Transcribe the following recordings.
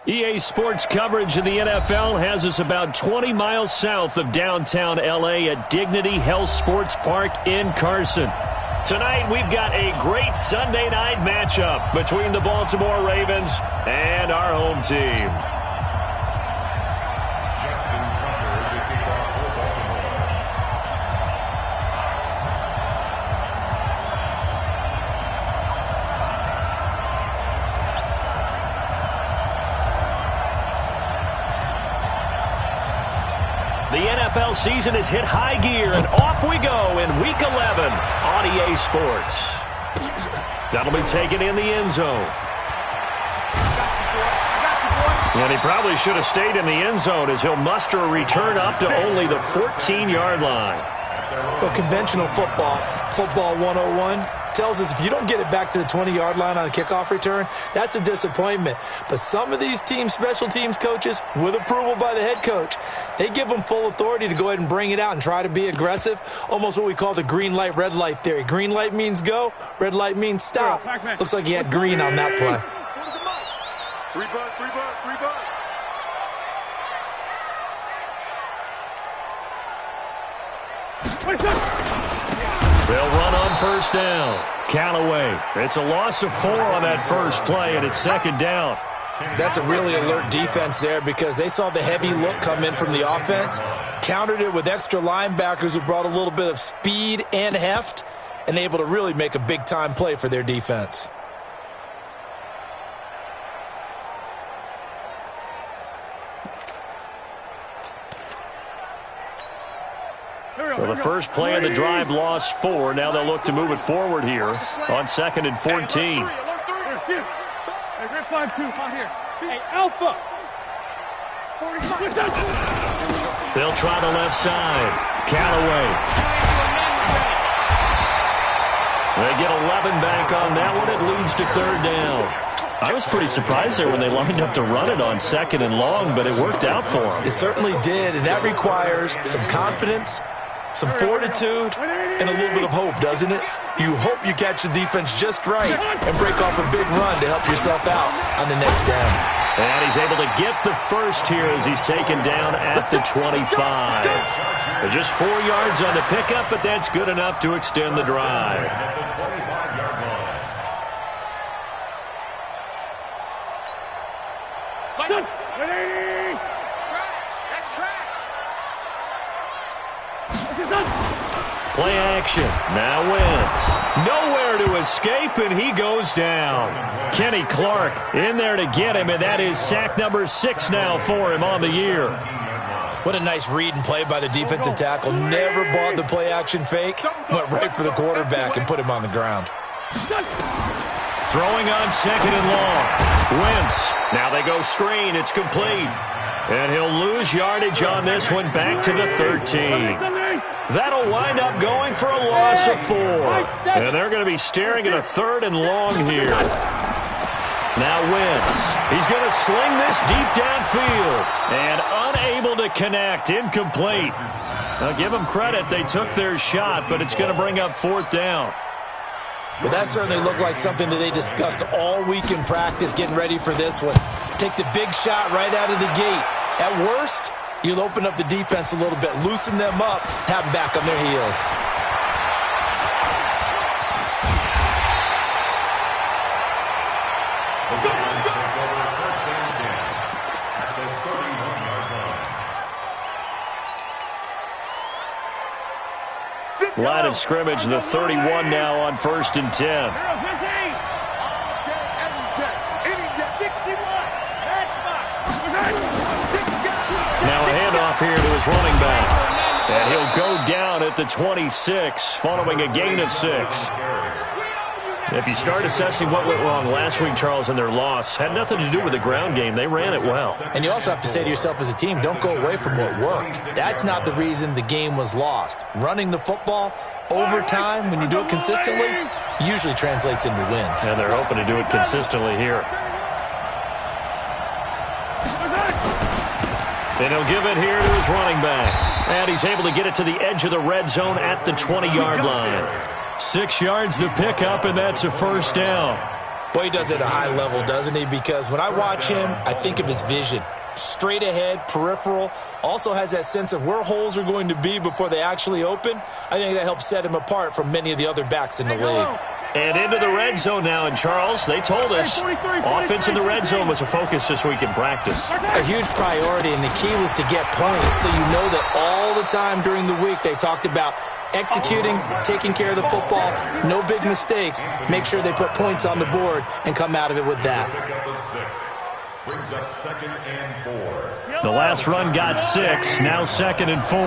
EA Sports coverage of the NFL has us about 20 miles south of downtown L.A. at Dignity Health Sports Park in Carson. Tonight, we've got a great Sunday night matchup between the Baltimore Ravens and our home team. The NFL season has hit high gear, and off we go in Week 11 on EA Sports. That'll be taken in the end zone. And he probably should have stayed in the end zone as he'll muster a return up to only the 14-yard line. Well, conventional football 101, tells us if you don't get it back to the 20-yard line on a kickoff return, that's a disappointment. But some of these special teams coaches, with approval by the head coach, they give them full authority to go ahead and bring it out and try to be aggressive, almost what we call the green light, red light theory. Green light means go, red light means stop. Looks like he had green on that play. Three bucks. They'll run on first down. Callaway. It's a loss of 4 on that first play, and it's second down. That's a really alert defense there because they saw the heavy look come in from the offense, countered it with extra linebackers who brought a little bit of speed and heft, and able to really make a big-time play for their defense. Well, the first play of the drive lost 4. Now they'll look to move it forward here on 2nd and 14. Hey, Red 5-2, out here. Hey, Alpha. They'll try the left side. Callaway. They get 11 back on that one. It leads to 3rd down. I was pretty surprised there when they lined up to run it on 2nd and long, but it worked out for them. It certainly did, and that requires some confidence, some fortitude, and a little bit of hope, doesn't it? You hope you catch the defense just right and break off a big run to help yourself out on the next down. And he's able to get the first here as he's taken down at the 25. Just 4 yards on the pickup, but that's good enough to extend the drive. Play action. Now Wentz. Nowhere to escape, and he goes down. Kenny Clark in there to get him, and that is sack number 6 now for him on the year. What a nice read and play by the defensive tackle. Never bought the play action fake. Went right for the quarterback and put him on the ground. Throwing on 2nd and long. Wentz. Now they go screen. It's complete. And he'll lose yardage on this one back to the 13. That'll wind up going for a loss of 4. And they're going to be staring at a 3rd and long here. Now Wentz. He's going to sling this deep downfield. And unable to connect. Incomplete. Now give them credit. They took their shot, but it's going to bring up 4th down. Well, that certainly looked like something that they discussed all week in practice getting ready for this one. Take the big shot right out of the gate. At worst, you'll open up the defense a little bit, loosen them up, have them back on their heels. Line of scrimmage, the 31 now on 1st and 10. Now a handoff here to his running back. And he'll go down at the 26 following a gain of 6. If you start assessing what went wrong last week, Charles, in their loss, had nothing to do with the ground game. They ran it well. And you also have to say to yourself as a team, don't go away from what worked. That's not the reason the game was lost. Running the football over time, when you do it consistently, usually translates into wins. And they're hoping to do it consistently here. And he'll give it here to his running back. And he's able to get it to the edge of the red zone at the 20-yard line. 6 yards the pickup, and that's a 1st down. Boy, he does it at a high level, doesn't he? Because when I watch him, I think of his vision. Straight ahead, peripheral, also has that sense of where holes are going to be before they actually open. I think that helps set him apart from many of the other backs in the league. And into the red zone now, and Charles, they told us offense in the red zone was a focus this week in practice. A huge priority, and the key was to get points, so you know that all the time during the week they talked about executing, taking care of the football, no big mistakes, make sure they put points on the board and come out of it with that. Brings up 2nd and 4. The last run got 6, now 2nd and 4.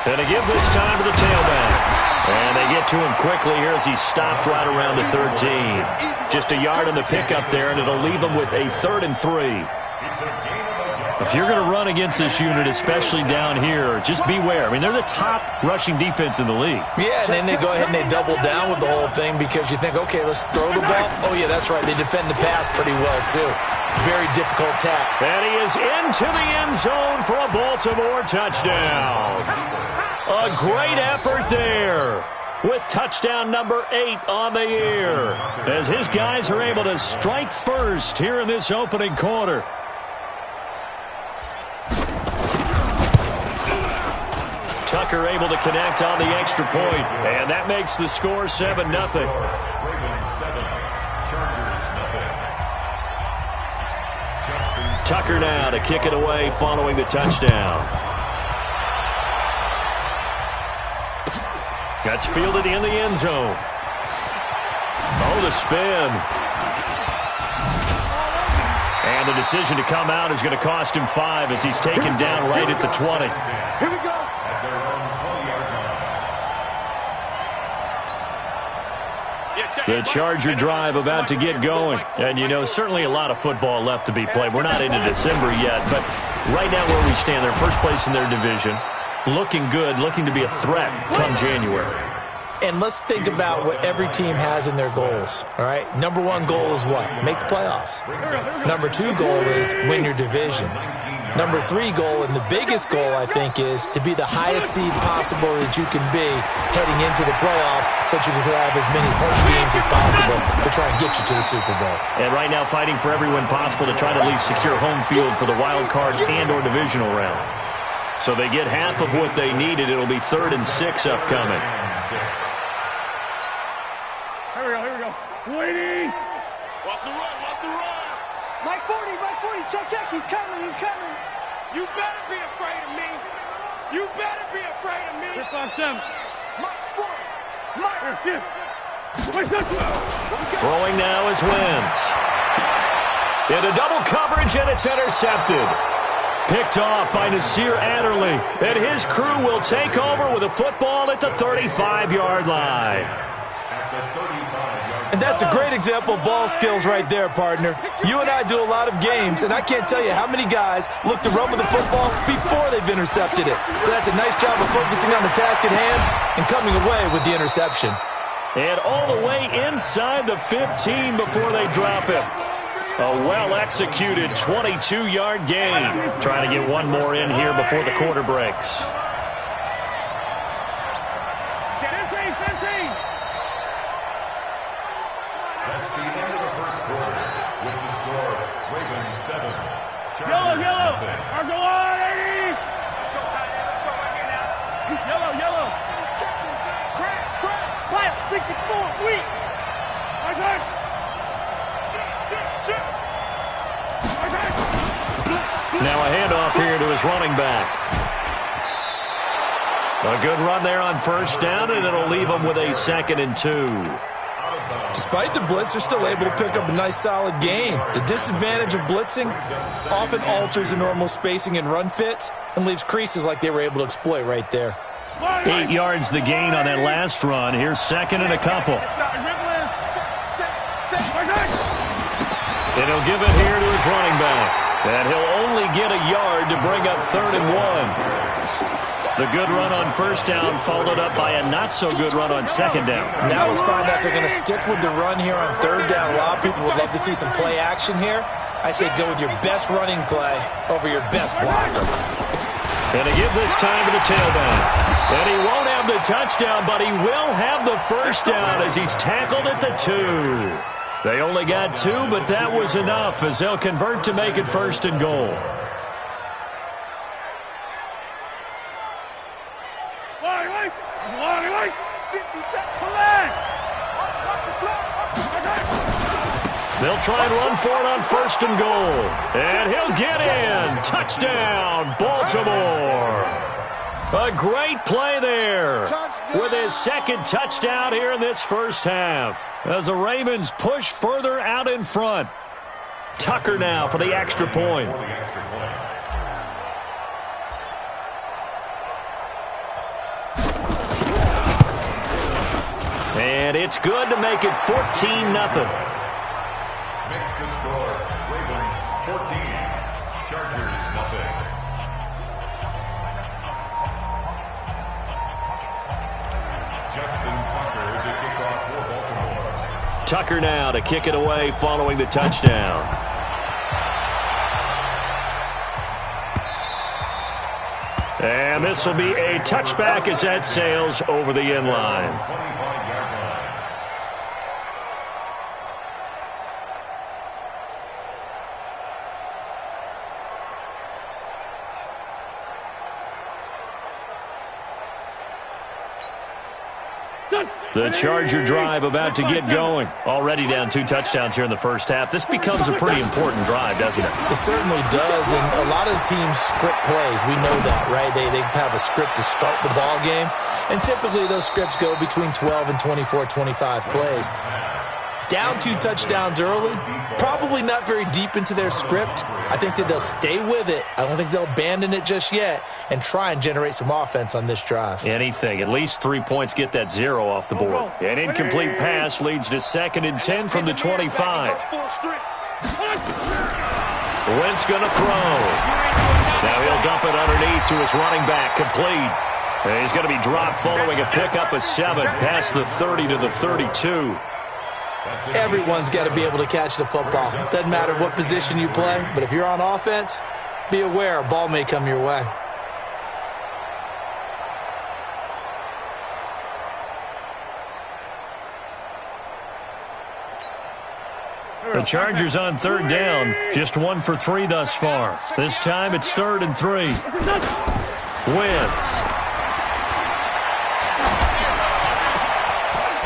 And a give this time to the tailback. And they get to him quickly here as he stopped right around the 13. Just a yard on the pickup there, and it'll leave them with a 3rd and 3. If you're going to run against this unit, especially down here, just beware. I mean, they're the top rushing defense in the league. Yeah, and then they go ahead and they double down with the whole thing because you think, okay, let's throw the ball. Oh, yeah, that's right. They defend the pass pretty well, too. Very difficult tap. And he is into the end zone for a Baltimore touchdown. A great effort there with touchdown number 8 on the year as his guys are able to strike first here in this opening quarter. Tucker able to connect on the extra point, and that makes the score 7-0. Tucker now to kick it away following the touchdown. Gets fielded in the end zone. Oh, the spin. And the decision to come out is going to cost him 5 as he's taken down right at the 20. Here we go. The Charger drive about to get going. And, you know, certainly a lot of football left to be played. We're not into December yet, but right now where we stand, they're first place in their division. Looking good, looking to be a threat come January. And let's think about what every team has in their goals, all right? Number 1 goal is what? Make the playoffs. Number 2 goal is win your division. Number 3 goal, and the biggest goal, I think, is to be the highest seed possible that you can be heading into the playoffs so that you can have as many home games as possible to try and get you to the Super Bowl. And right now fighting for every win possible to try to at least secure home field for the wild card and or divisional round. So they get half of what they needed. It'll be 3rd and 6 upcoming. Here we go. Waiting. Watch the run. Mike 40, check, he's coming. You better be afraid of me. Here, 5-7. Mike 40, Mike. Here, wait, Throwing now is Wentz. Into double coverage, and it's intercepted. Picked off by Nasir Adderley. And his crew will take over with a football at the 35-yard line. And that's a great example of ball skills right there, partner. You and I do a lot of games, and I can't tell you how many guys look to run with the football before they've intercepted it. So that's a nice job of focusing on the task at hand and coming away with the interception. And all the way inside the 15 before they drop him. A well-executed 22-yard gain. Trying to get one more in here before the quarter breaks. 15. That's the end of the first quarter. With the score, Ravens 7. Yellow. Argo on, 80. Yellow. He's checking. Crash. Pilot, 64, weak. My turn. Now a handoff here to his running back. A good run there on first down, and it'll leave him with a 2nd and 2. Despite the blitz, they're still able to pick up a nice, solid gain. The disadvantage of blitzing often alters the normal spacing and run fits and leaves creases like they were able to exploit right there. 8 yards the gain on that last run. Here's 2nd and a couple. And he'll give it here to his running back. And he'll only get a yard to bring up 3rd and 1. The good run on first down followed up by a not-so-good run on 2nd down. Now let's find out they're going to stick with the run here on 3rd down. A lot of people would love to see some play action here. I say go with your best running play over your best blocker. And to give this time to the tailback. And he won't have the touchdown, but he will have the first down as he's tackled at the 2. They only got 2, but that was enough as they'll convert to make it 1st and goal. They'll try and run for it on 1st and goal. And he'll get in. Touchdown, Baltimore. A great play there with his 2nd touchdown here in this first half as the Ravens push further out in front. Tucker now for the extra point. And it's good to make it 14-0. Makes the score. Ravens 14, Chargers nothing. Justin Tucker to kick off for Baltimore. Tucker now to kick it away following the touchdown. And this will be a touchback as that sails over the end line. 25-yard line. The Charger drive about to get going. Already down 2 touchdowns here in the first half. This becomes a pretty important drive, doesn't it? It certainly does, and a lot of the teams script plays. We know that, right? They have a script to start the ball game, and typically those scripts go between 12 and 24, 25 plays. Down 2 touchdowns early, probably not very deep into their script. I think that they'll stay with it. I don't think they'll abandon it just yet and try and generate some offense on this drive. Anything. At least 3 points get that 0 off the board. An incomplete pass leads to 2nd and 10 from the 25. Wentz going to throw. Now he'll dump it underneath to his running back. Complete. And he's going to be dropped following a pickup of 7 past the 30 to the 32. Everyone's got to be able to catch the football. Doesn't matter what position you play, but if you're on offense, be aware a ball may come your way. The Chargers on 3rd down, just 1 for 3 thus far. This time it's 3rd and 3. Wentz.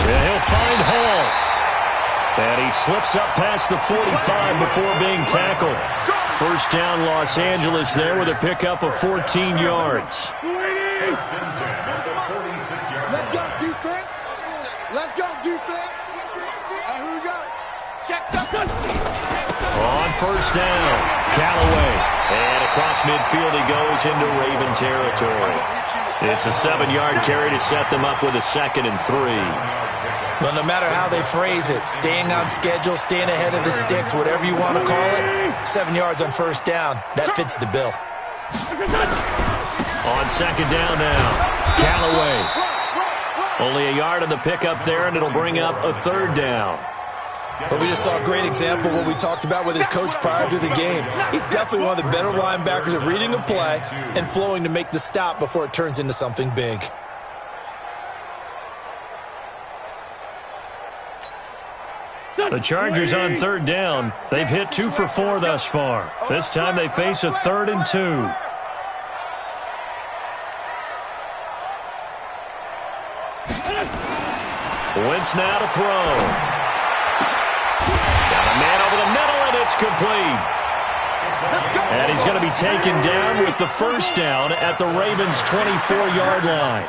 And he'll find Hall. And he slips up past the 45 before being tackled. First down, Los Angeles there with a pickup of 14 yards. Let's go, defense. Let's go, defense. Here we go. Check the On 1st down, Callaway. And across midfield he goes into Raven territory. It's a 7-yard carry to set them up with a 2nd and 3. Well, no matter how they phrase it, staying on schedule, staying ahead of the sticks, whatever you want to call it, 7 yards on 1st down, that fits the bill. On 2nd down now, Callaway. Only a yard on the pickup there, and it'll bring up a 3rd down. But we just saw a great example of what we talked about with his coach prior to the game. He's definitely one of the better linebackers at reading a play and flowing to make the stop before it turns into something big. The Chargers on 3rd down. They've hit 2 for 4 thus far. This time they face a 3rd and 2. Wentz now to throw. Got a man over the middle, and it's complete. And he's going to be taken down with the 1st down at the Ravens' 24-yard line.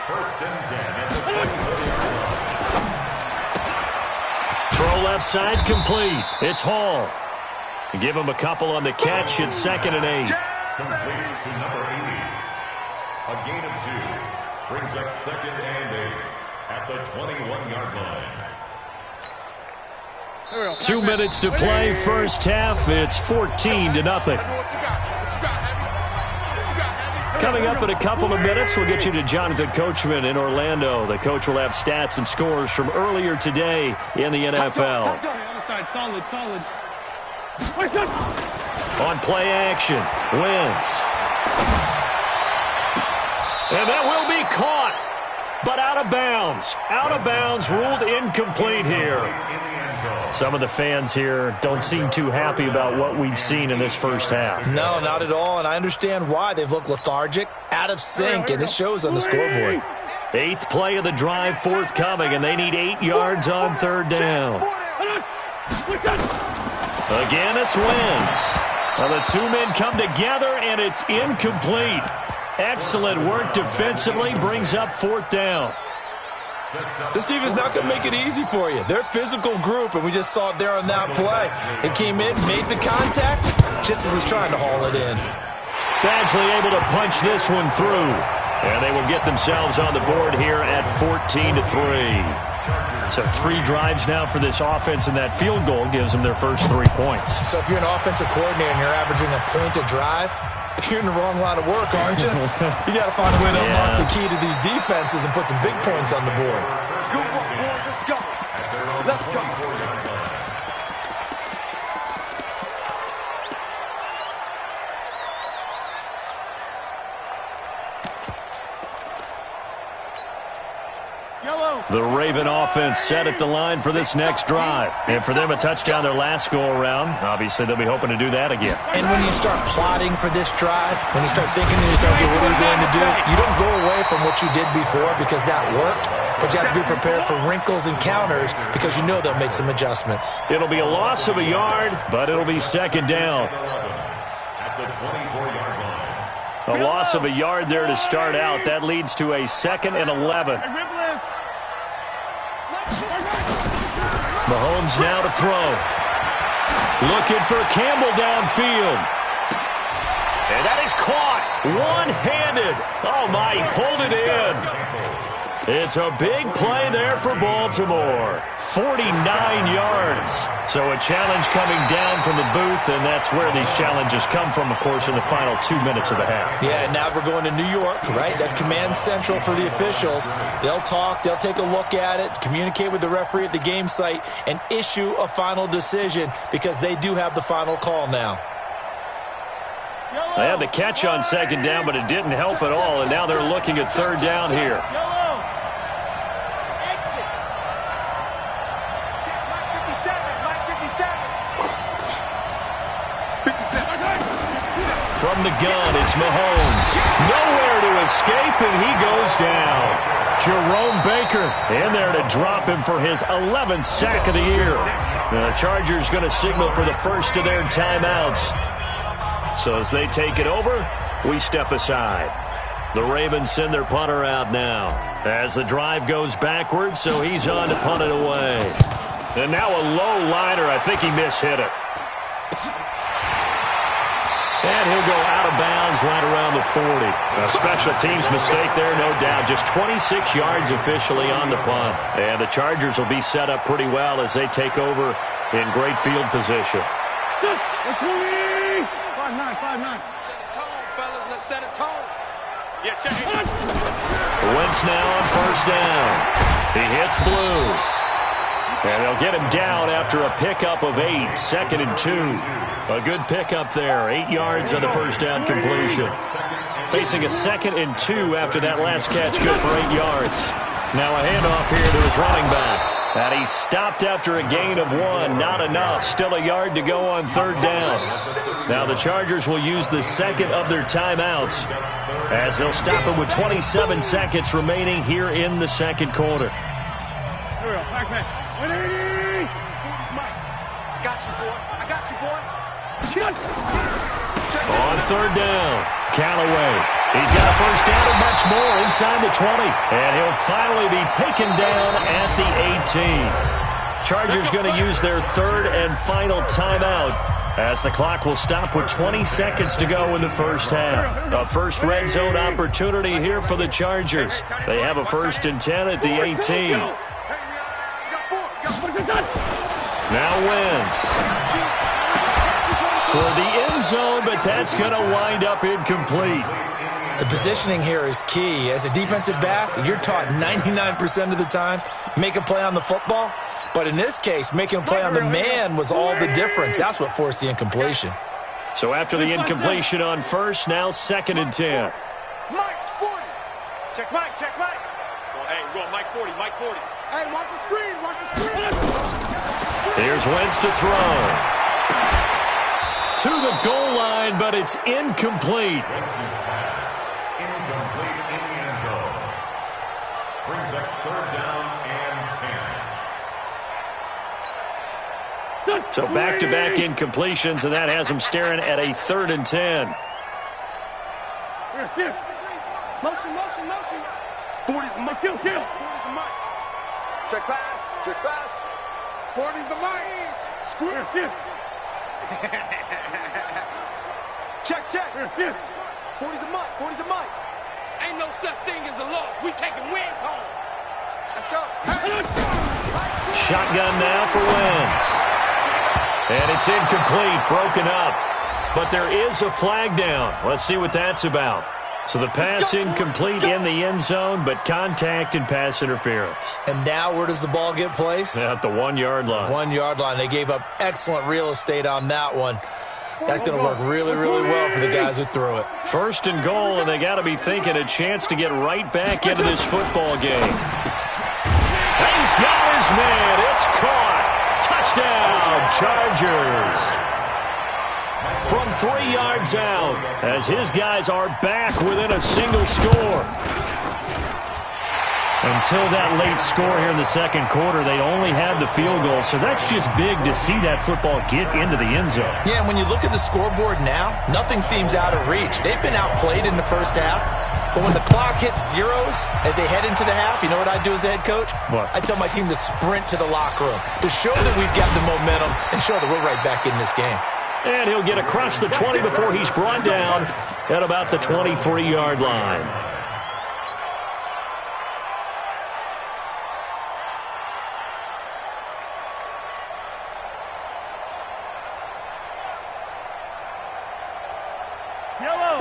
First and 10 at the 24-yard line. Throw left side complete. It's Hall. Give him a couple on the catch. It's 2nd and 8. Complete to number 80. A gain of 2 brings up 2nd and 8 at the 21-yard line. 2 minutes to play. First half. It's 14-0. Coming up in a couple of minutes, we'll get you to Jonathan Coachman in Orlando. The coach will have stats and scores from earlier today in the NFL. on play action. Wentz. And that will be caught, but out of bounds. Out of bounds, ruled incomplete here. Some of the fans here don't seem too happy about what we've seen in this first half. No, not at all, and I understand why. They've looked lethargic, out of sync, and it shows on the scoreboard. 8th play of the drive forthcoming, and they need 8 yards on third down. Again, it's Wentz. Well, the two men come together, and it's incomplete. Excellent work defensively, brings up 4th down. This team is not going to make it easy for you. They're a physical group, and we just saw it there on that play. It came in, made the contact, just as he's trying to haul it in. Badgley able to punch this one through. And they will get themselves on the board here at 14-3. So 3 drives now for this offense, and that field goal gives them their first 3 points. So if you're an offensive coordinator and you're averaging a point a drive, you're in the wrong line of work, aren't you? You got to find a way to unlock the key to these defenses and put some big points on the board. Good work, boy. Let's go. Let's go. The Raven offense set at the line for this next drive. And for them, a touchdown their last go-around. Obviously, they'll be hoping to do that again. And when you start plotting for this drive, when you start thinking to yourself, okay, what are we going to do? You don't go away from what you did before because that worked, but you have to be prepared for wrinkles and counters because you know they'll make some adjustments. It'll be a loss of a yard, but it'll be second down. At the 24-yard line. A loss of a yard there to start out. That leads to a 2nd and 11. Mahomes now to throw. Looking for Campbell downfield. And that is caught one-handed. Oh, my, he pulled it in. It's a big play there for Baltimore. 49 yards. So a challenge coming down from the booth, and that's where these challenges come from, of course, in the final 2 minutes of the half. Yeah, now we're going to New York, right? That's command central for the officials. They'll talk, they'll take a look at it, communicate with the referee at the game site, and issue a final decision because they do have the final call now. They had the catch on second down, but it didn't help at all, and now they're looking at third down here. From the gun, it's Mahomes. Nowhere to escape, and he goes down. Jerome Baker in there to drop him for his 11th sack of the year. The Chargers going to signal for the first of their timeouts. So as they take it over, we step aside. The Ravens send their punter out now. As the drive goes backwards, so he's on to punt it away. And now a low liner. I think he mishit it. And he'll go out of bounds right around the 40. A special teams mistake there, no doubt. Just 26 yards officially on the punt. And the Chargers will be set up pretty well as they take over in great field position. 5-9, 5-9. Set a tone, fellas. Let's set a tone. Yeah, check it. Wentz now on first down. He hits blue. And they'll get him down after a pickup of 8, 2nd and 2. A good pickup there, 8 yards on the first down completion. Facing a 2nd and 2 after that last catch, good for 8 yards. Now a handoff here to his running back. And he stopped after a gain of 1, not enough. Still a yard to go on third down. Now the Chargers will use the second of their timeouts as they'll stop it with 27 seconds remaining here in the second quarter. Here we go, back. 180! Got you, boy. I got you, boy. On third down, Callaway. He's got a first down and much more inside the 20. And he'll finally be taken down at the 18. Chargers going to use their third and final timeout as the clock will stop with 20 seconds to go in the first half. A first red zone opportunity here for the Chargers. They have a 1st and 10 at the 18. Now Wentz. Toward the end zone, but that's going to wind up incomplete. The positioning here is key. As a defensive back, you're taught 99% of the time, make a play on the football. But in this case, making a play on the man was all the difference. That's what forced the incompletion. So after the incompletion on first, now 2nd and 10. Mike's 40. Check Mike, check Mike. Oh, hey, go Mike 40, Mike 40. Hey, watch the screen, watch the screen. Here's Wentz to throw. To the goal line, but it's incomplete. Wentz's pass, incomplete in the end zone. Brings up 3rd down and 10. So back-to-back incompletions, and that has him staring at a 3rd and 10. Motion, motion, motion. 40's the Mike. Kill. 40's the Mike. Check pass, check pass. 40's the Mike. Square. Check. 40's the Mike, 40's the Mike. Ain't no such thing as a loss. We taking wins home. Let's go. Hey. Shotgun now for Wentz. And it's incomplete, broken up. But there is a flag down. Let's see what that's about. So the pass incomplete in the end zone, but contact and pass interference. And now where does the ball get placed? At the 1-yard line. 1-yard line. They gave up excellent real estate on that one. That's going to work really, really well for the guys who threw it. 1st and goal, and they got to be thinking a chance to get right back into this football game. He's got his man. It's caught. Touchdown, Chargers. From 3 yards out, as his guys are back within a single score. Until that late score here in the 2nd quarter, they only had the field goal, so that's just big to see that football get into the end zone. Yeah, and when you look at the scoreboard now, nothing seems out of reach. They've been outplayed in the first half, but when the clock hits zeros as they head into the half, you know what I do as the head coach? What? I tell my team to sprint to the locker room to show that we've got the momentum and show that we're right back in this game. And he'll get across the 20 before he's brought down at about the 23-yard line.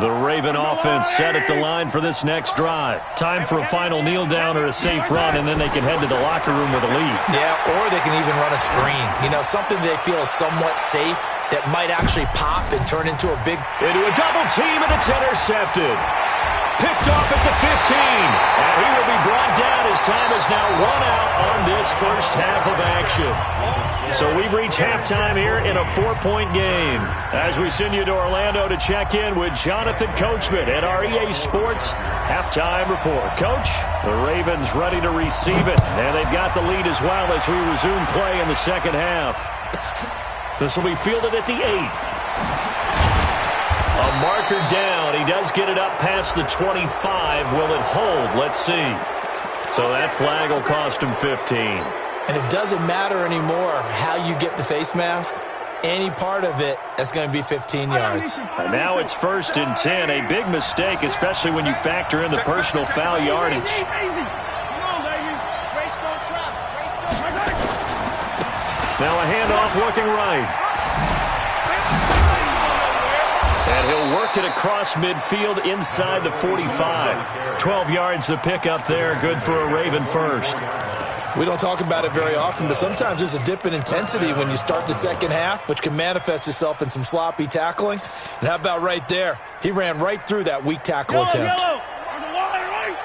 The Raven offense set at the line for this next drive. Time for a final kneel down or a safe run, and then they can head to the locker room with a lead. Yeah, or they can even run a screen. You know, something they feel is somewhat safe that might actually pop and turn into a big... Into a double team, and it's intercepted. Picked off at the 15. And he will be brought down. His time is now run out on this first half of action. So we've reached halftime here in a 4-point game. As we send you to Orlando to check in with Jonathan Coachman at our EA Sports Halftime Report. Coach, the Ravens ready to receive it. And they've got the lead as well as we resume play in the 2nd half. This will be fielded at the 8. A marker down. He does get it up past the 25. Will it hold? Let's see. So that flag will cost him 15. And it doesn't matter anymore how you get the face mask. Any part of it, that's going to be 15 yards. And now it's 1st and 10. A big mistake, especially when you factor in the personal foul yardage. Now a handoff looking right. And he'll work it across midfield inside the 45. 12 yards the pickup there. Good for a Raven first. We don't talk about it very often, but sometimes there's a dip in intensity when you start the 2nd half, which can manifest itself in some sloppy tackling. And how about right there? He ran right through that weak tackle attempt. Yellow. On the line, right?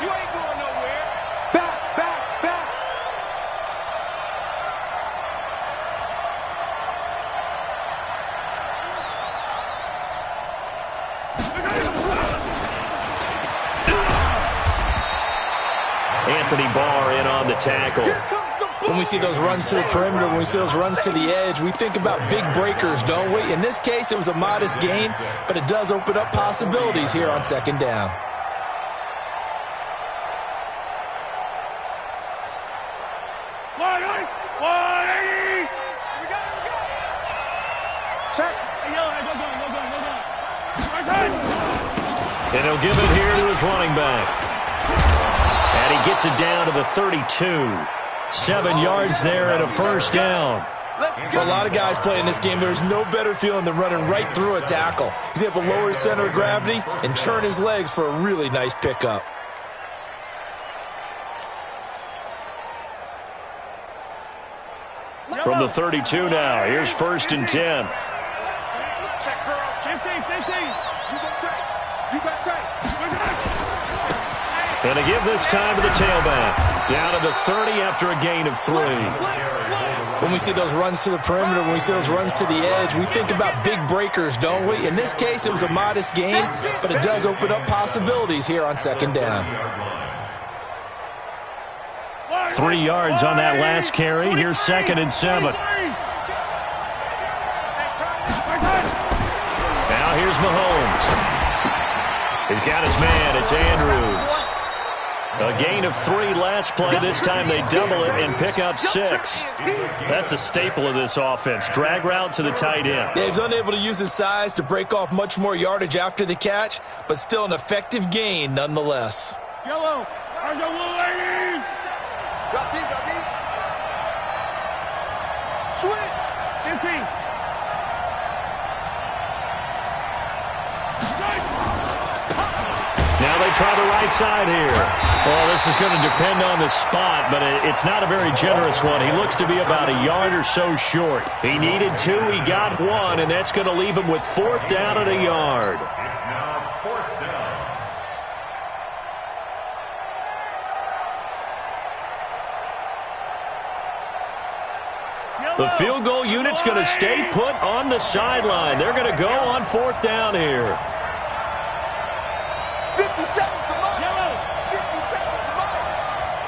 You ain't going nowhere. Back. Anthony Barr in on the tackle. When we see those runs to the perimeter, when we see those runs to the edge, we think about big breakers, don't we? In this case, it was a modest gain, but it does open up possibilities here on 2nd down. Check. And he'll give it here to his running back. And he gets it down to the 32. 7 yards there and a 1st down. For a lot of guys playing this game, there's no better feeling than running right through a tackle. He's able to lower his center of gravity and churn his legs for a really nice pickup. From the 32 now, here's 1st and 10. check, girls. 15. You got tight. You got tight. And to give this time to the tailback. Down to the 30 after a gain of 3. When we see those runs to the perimeter, when we see those runs to the edge, we think about big breakers, don't we? In this case, it was a modest gain, but it does open up possibilities here on second down. 3 yards on that last carry. Here's 2nd and 7. Now here's Mahomes. He's got his man. It's Andrews. A gain of 3 last play. This time they double it and pick up 6. That's a staple of this offense. Drag route to the tight end. Yeah, he's unable to use his size to break off much more yardage after the catch, but still an effective gain nonetheless. Yellow. I'll go ladies. Drop deep, drop deep. Switch. 15. Now they try the right side here. Well, this is going to depend on the spot, but it's not a very generous one. He looks to be about a yard or so short. He needed 2, he got 1, and that's going to leave him with 4th down at a yard. It's now 4th down. The field goal unit's going to stay put on the sideline. They're going to go on 4th down here. 50 seconds to Mike. 50 seconds to Mike.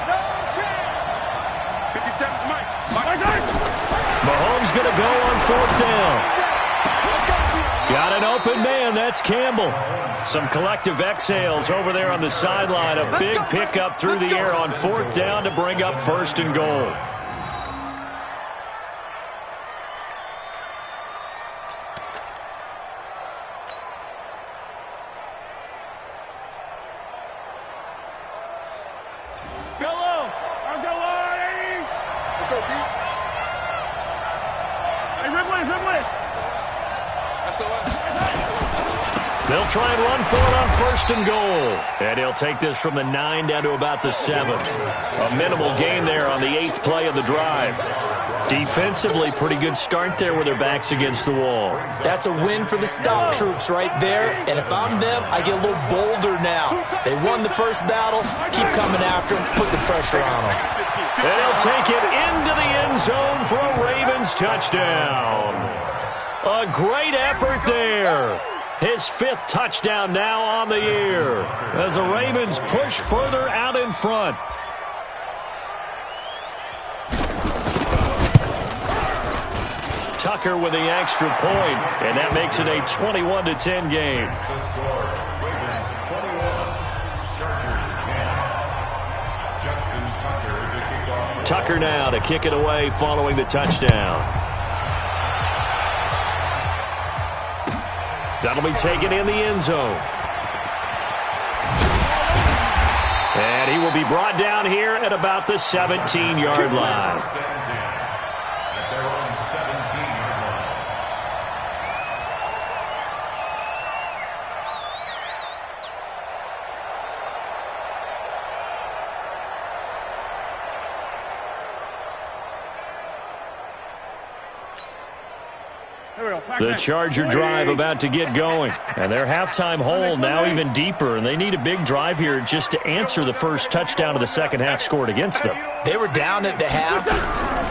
No chance. 50 seconds to Mike. Mahomes going to go on 4th down. Got an open man. That's Campbell. Some collective exhales over there on the sideline. A big pickup through the air on 4th down to bring up 1st and goal. They'll try and run for it on 1st and goal. And he'll take this from the 9 down to about the 7. A minimal gain there on the 8th play of the drive. Defensively, pretty good start there with their backs against the wall. That's a win for the stop troops right there. And if I'm them, I get a little bolder now. They won the first battle. Keep coming after them. Put the pressure on them. And he'll take it into the end zone for a Ravens touchdown. A great effort there. His 5th touchdown now on the year as the Ravens push further out in front. Tucker with the extra point, and that makes it a 21-10 game. Tucker now to kick it away following the touchdown. That'll be taken in the end zone. And he will be brought down here at about the 17-yard line. The Charger drive about to get going. And their halftime hole now even deeper. And they need a big drive here just to answer the first touchdown of the second half scored against them. They were down at the half.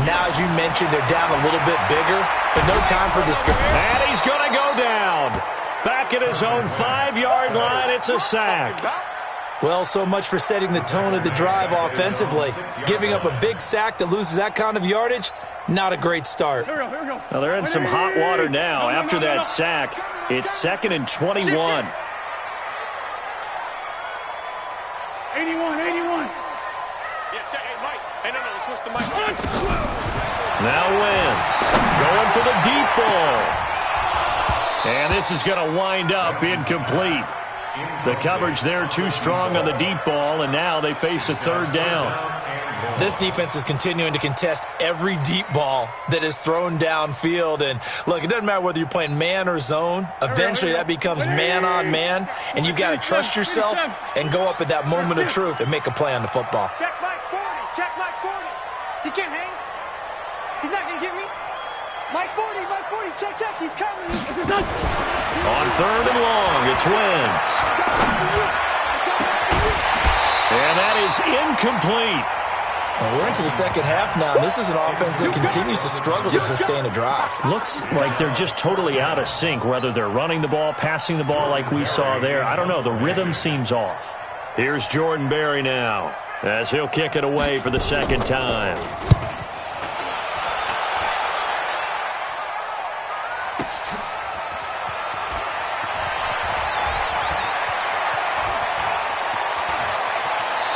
Now, as you mentioned, they're down a little bit bigger. But no time for discouragement. And he's going to go down. Back at his own 5-yard line. It's a sack. Well, so much for setting the tone of the drive offensively. Giving up a big sack that loses that kind of yardage, not a great start. Here we go. Well, they're in some hot water now. After that sack, it's 2nd and 21. 81. Yeah, check. Hey, Mike. Hey, no, switch the mic. Now Wentz going for the deep ball. And this is going to wind up incomplete. The coverage there too strong on the deep ball, and now they face a 3rd down. This defense is continuing to contest every deep ball that is thrown downfield. And, look, it doesn't matter whether you're playing man or zone. Eventually that becomes man-on-man, and you've got to trust yourself and go up at that moment of truth and make a play on the football. Check Mike 40. Check Mike 40. He can't hang. He's not going to get me. Mike 40, Mike 40, check, he's coming. On 3rd and long, it's Wentz. And that is incomplete. Well, we're into the second half now. This is an offense that continues to struggle to sustain a drive. Looks like they're just totally out of sync, whether they're running the ball, passing the ball like we saw there. I don't know. The rhythm seems off. Here's Jordan Berry now, as he'll kick it away for the second time.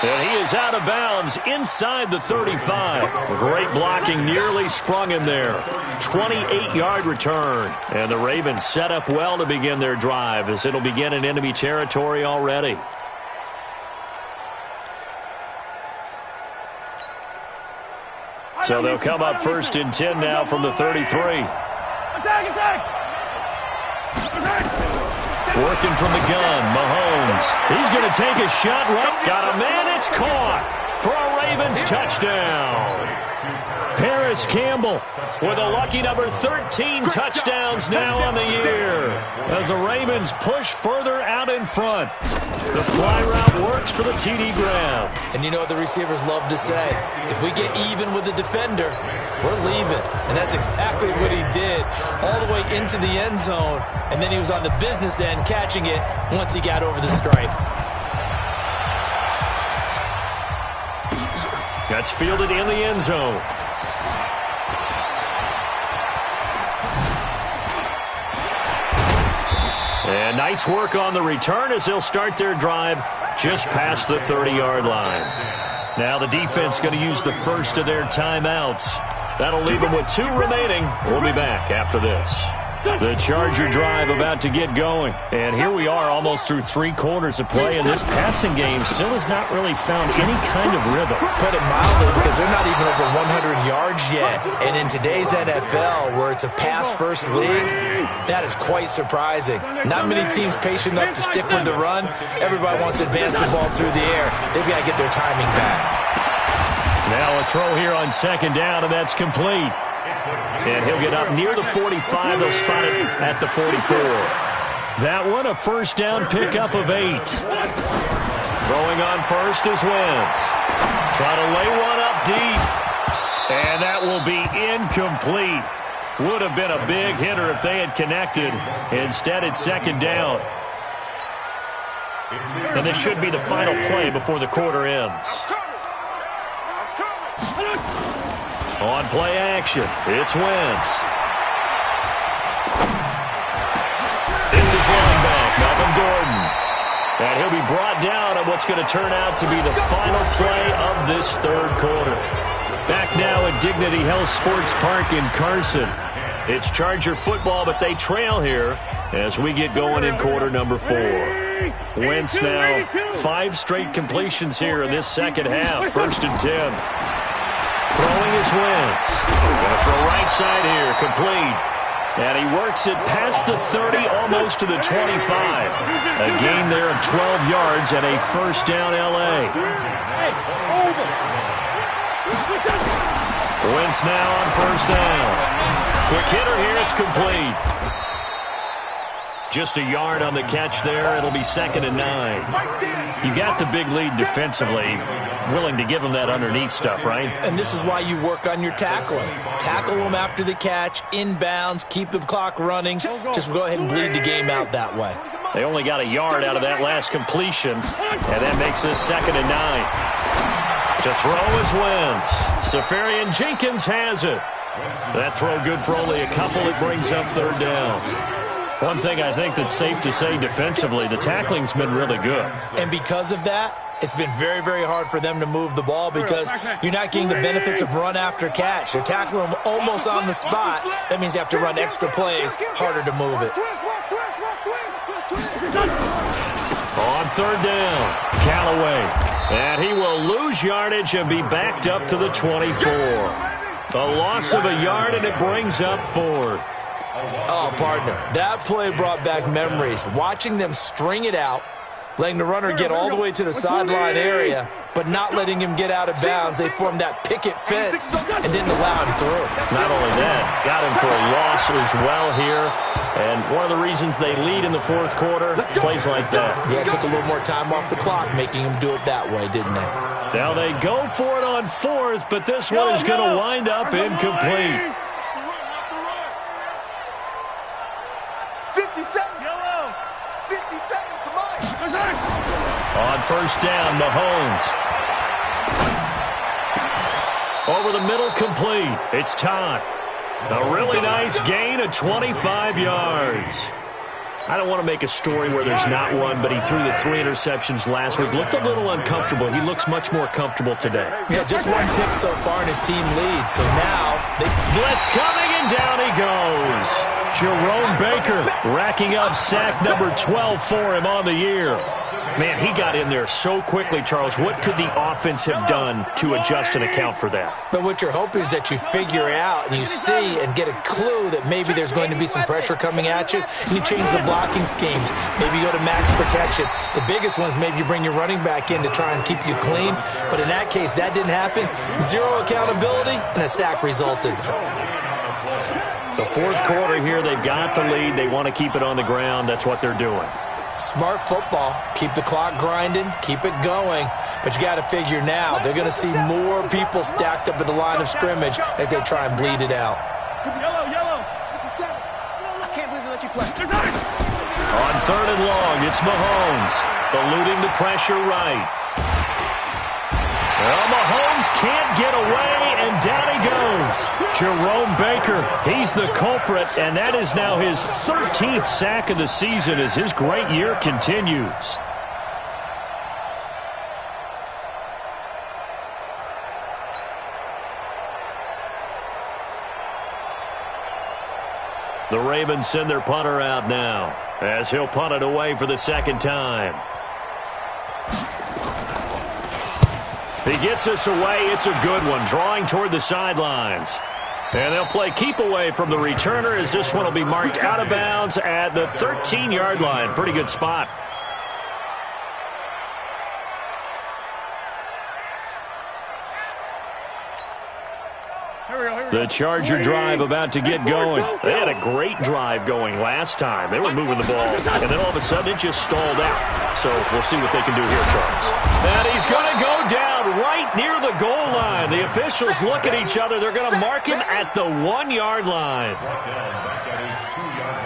And he is out of bounds inside the 35. Great blocking, nearly sprung him there. 28-yard return. And the Ravens set up well to begin their drive, as it'll begin in enemy territory already. So they'll come up 1st and 10 now from the 33. Attack! Working from the gun, Mahomes. He's going to take a shot right. Got a man, it's caught for a Ravens touchdown. Paris Campbell with a lucky number 13 touchdowns now on the year, as the Ravens push further out in front. The fly route works for the TD grab. And you know what the receivers love to say? If we get even with the defender, we're leaving. And that's exactly what he did, all the way into the end zone. And then he was on the business end catching it once he got over the stripe. That's fielded in the end zone. And nice work on the return as they'll start their drive just past the 30-yard line. Now the defense going to use the first of their timeouts. That'll leave them with 2 remaining. We'll be back after this. The Charger drive about to get going. And here we are almost through 3 quarters of play, and this passing game still has not really found any kind of rhythm. Put it mildly, because they're not even over 100 yards yet. And in today's NFL, where it's a pass-first league, that is quite surprising. Not many teams patient enough to stick with the run. Everybody wants to advance the ball through the air. They've got to get their timing back. Now a throw here on 2nd down, and that's complete. And he'll get up near the 45. They'll spot it at the 44. That one, a 1st down pickup of 8. Throwing on 1st is Wentz. Try to lay one up deep. And that will be incomplete. Would have been a big hitter if they had connected. Instead, it's 2nd down. And this should be the final play before the quarter ends. On play action, it's Wentz. It's his running back, Melvin Gordon. And he'll be brought down on what's going to turn out to be the final play of this 3rd quarter. Back now at Dignity Health Sports Park in Carson. It's Charger football, but they trail here as we get going in quarter number 4. Wentz now 5 straight completions here in this second half. 1st and 10. Throwing is Wentz. Going to throw right side here, complete. And he works it past the 30, almost to the 25. A gain there of 12 yards and a 1st down L.A. Wentz now on 1st down. Quick hitter here, it's complete. Just a yard on the catch there. It'll be 2nd and 9. You got the big lead defensively. Willing to give them that underneath stuff, right? And this is why you work on your tackling. Tackle them after the catch, inbounds, keep the clock running. Just go ahead and bleed the game out that way. They only got a yard out of that last completion, and that makes this 2nd and 9. To throw is Wentz. Safarian Jenkins has it. That throw good for only a couple. It brings up 3rd down. One thing I think that's safe to say defensively, the tackling's been really good. And because of that, it's been very, very hard for them to move the ball because you're not getting the benefits of run after catch. They're tackling them almost on the spot. That means you have to run extra plays, harder to move it. On 3rd down, Callaway. And he will lose yardage and be backed up to the 24. A loss of a yard, and it brings up 4th. Oh, partner, that play brought back memories. Watching them string it out, letting the runner get all the way to the sideline area, but not letting him get out of bounds. They formed that picket fence and didn't allow him through. Not only that, got him for a loss as well here. And one of the reasons they lead in the fourth quarter, plays like that. Yeah, it took a little more time off the clock, making him do it that way, didn't they? Now they go for it on fourth, but this one is going to wind up incomplete. 57. 57 for Mike. On first down, Mahomes. Over the middle, complete. It's Todd. A really nice gain of 25 yards. I don't want to make a story where there's not one, but he threw the 3 interceptions last week. Looked a little uncomfortable. He looks much more comfortable today. Yeah, just one pick so far, and his team leads. So now blitz coming, and down he goes. Jerome Baker racking up sack number 12 for him on the year. Man, he got in there so quickly, Charles. What could the offense have done to adjust and account for that? But what you're hoping is that you figure out and you see and get a clue that maybe there's going to be some pressure coming at you, and you change the blocking schemes. Maybe you go to max protection. The biggest one is maybe you bring your running back in to try and keep you clean. But in that case, that didn't happen. Zero accountability, and a sack resulted. The fourth quarter here, they've got the lead. They want to keep it on the ground. That's what they're doing. Smart football. Keep the clock grinding. Keep it going. But you got to figure now, they're going to see more people stacked up at the line of scrimmage as they try and bleed it out. Yellow. 57. I can't believe they let you play. On third and long, it's Mahomes. Eluding the pressure right. Well, Mahomes can't get away, and down he goes. Jerome Baker, he's the culprit, and that is now his 13th sack of the season as his great year continues. The Ravens send their punter out now as he'll punt it away for the second time. He gets us away. It's a good one, drawing toward the sidelines. And they'll play keep away from the returner as this one will be marked out of bounds at the 13-yard line. Pretty good spot. The Charger drive about to get going. They had a great drive going last time. They were moving the ball, and then all of a sudden it just stalled out. So we'll see what they can do here, Charles. And he's going to go down right near the goal line. The officials look at each other. They're going to mark him at the 1-yard line. Brought down back at his 2-yard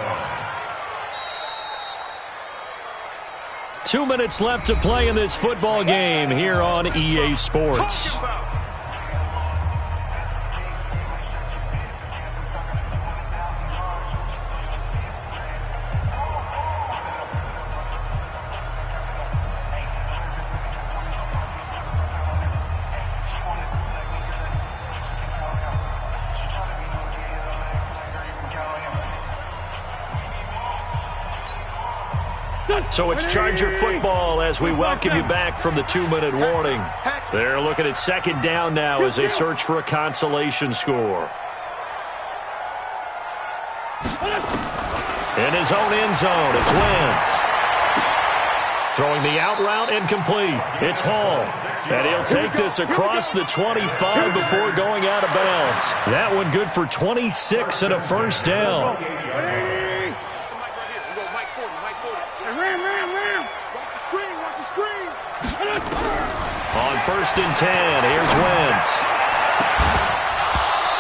line. 2 minutes left to play in this football game here on EA Sports. So it's Charger football as we welcome you back from the 2-minute warning. They're looking at second down now as they search for a consolation score. In his own end zone, it's Wentz. Throwing the out route incomplete. It's Hall. And he'll take this across the 25 before going out of bounds. That one good for 26 and a first down. On first and 10, here's Wentz.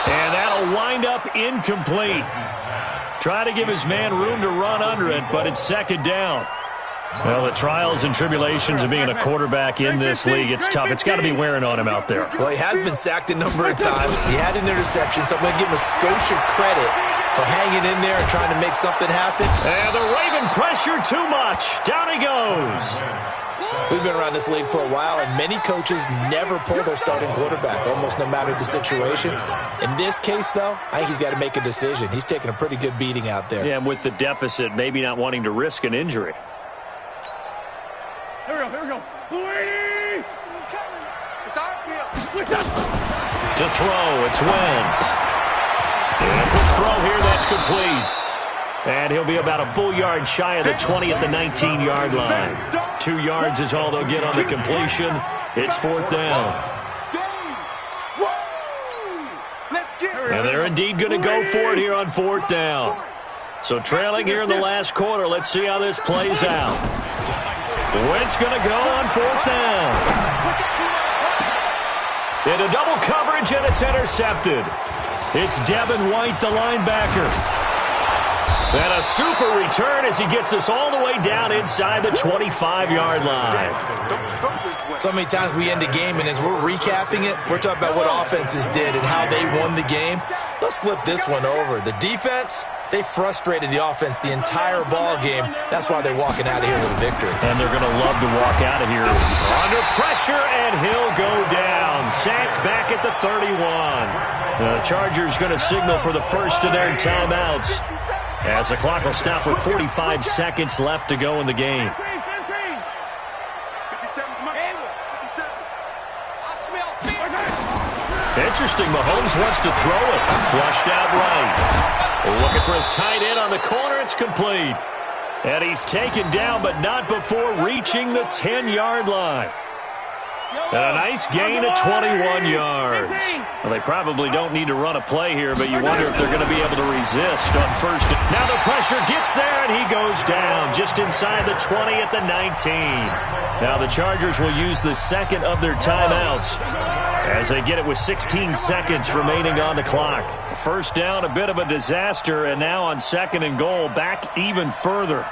And that'll wind up incomplete. Try to give his man room to run under it, but it's second down. Well, the trials and tribulations of being a quarterback in this league, it's tough. It's got to be wearing on him out there. Well, he has been sacked a number of times. He had an interception, so I'm going to give him a skosh of credit for hanging in there and trying to make something happen. And the Raven pressure too much. Down he goes. We've been around this league for a while, and many coaches never pull their starting quarterback, almost no matter the situation. In this case, though, I think he's got to make a decision. He's taking a pretty good beating out there. Yeah, and with the deficit, maybe not wanting to risk an injury. Here we go. He's coming. It's our field. To throw, it's Wentz. And a quick throw here, that's complete. And he'll be about a full yard shy of the 20 at the 19-yard line. 2 yards is all they'll get on the completion. It's 4th down. And they're indeed going to go for it here on 4th down. So trailing here in the last quarter. Let's see how this plays out. Wentz going to go on 4th down. Into double coverage, and it's intercepted. It's Devin White, the linebacker. And a super return as he gets us all the way down inside the 25-yard line. So many times we end a game, and as we're recapping it, we're talking about what offenses did and how they won the game. Let's flip this one over. The defense, they frustrated the offense the entire ball game. That's why they're walking out of here with a victory. And they're going to love to walk out of here under pressure, and he'll go down. Sacked back at the 31. The Chargers going to signal for the first of their timeouts, as the clock will stop with 45 seconds left to go in the game. Interesting, Mahomes wants to throw it. Flushed out right. Looking for his tight end on the corner. It's complete. And he's taken down, but not before reaching the 10-yard line. And a nice gain of 21 yards. Well, they probably don't need to run a play here, but you wonder if they're going to be able to resist on first. Now the pressure gets there, and he goes down just inside the 20 at the 19. Now the Chargers will use the second of their timeouts as they get it with 16 seconds remaining on the clock. First down, a bit of a disaster, and now on 2nd and goal, back even further.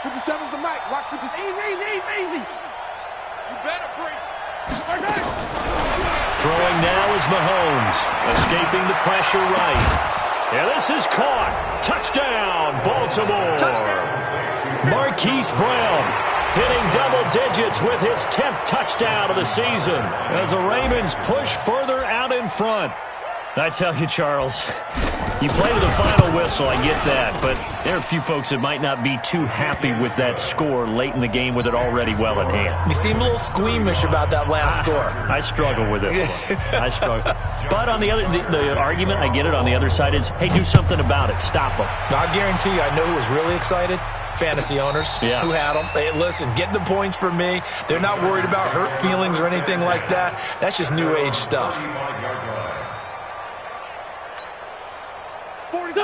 57's the mic. Watch 57. Easy. You better break. Throwing now is Mahomes, escaping the pressure right. And this is caught. Touchdown, Baltimore. Marquise Brown hitting double digits with his 10th touchdown of the season as the Ravens push further out in front. I tell you, Charles, you play to the final whistle, I get that, but there are a few folks that might not be too happy with that score late in the game with it already well in hand. You seem a little squeamish about that last score. I struggle with this one. I struggle. But on the other, the argument, I get it, on the other side is, hey, do something about it. Stop them. I guarantee you, I know who was really excited. Fantasy owners who had them. Hey, listen, get the points for me. They're not worried about hurt feelings or anything like that. That's just new age stuff.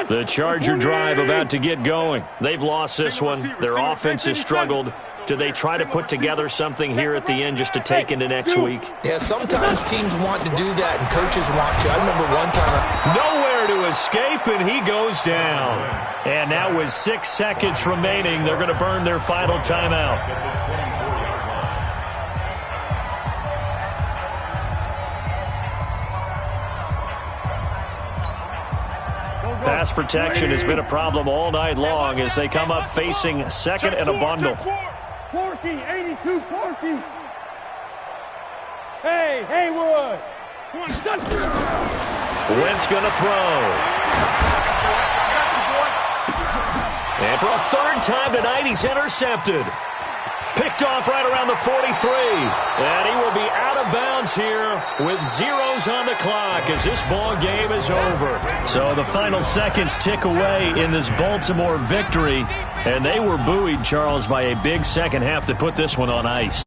The Charger drive about to get going. They've lost this one. Their offense has struggled. Do they try to put together something here at the end just to take into next week? Yeah, sometimes teams want to do that, and coaches want to. I remember one time. Nowhere to escape, and he goes down. And now with 6 seconds remaining, they're going to burn their final timeout. Pass protection has been a problem all night long as they come up facing 2nd and a bundle. 40, 82, 40. Hey, Haywood. Wentz going to throw. And for a 3rd time tonight, he's intercepted. Picked off right around the 43. And he will be out of bounds here with zeros on the clock as this ball game is over. So the final seconds tick away in this Baltimore victory. And they were buoyed, Charles, by a big second half to put this one on ice.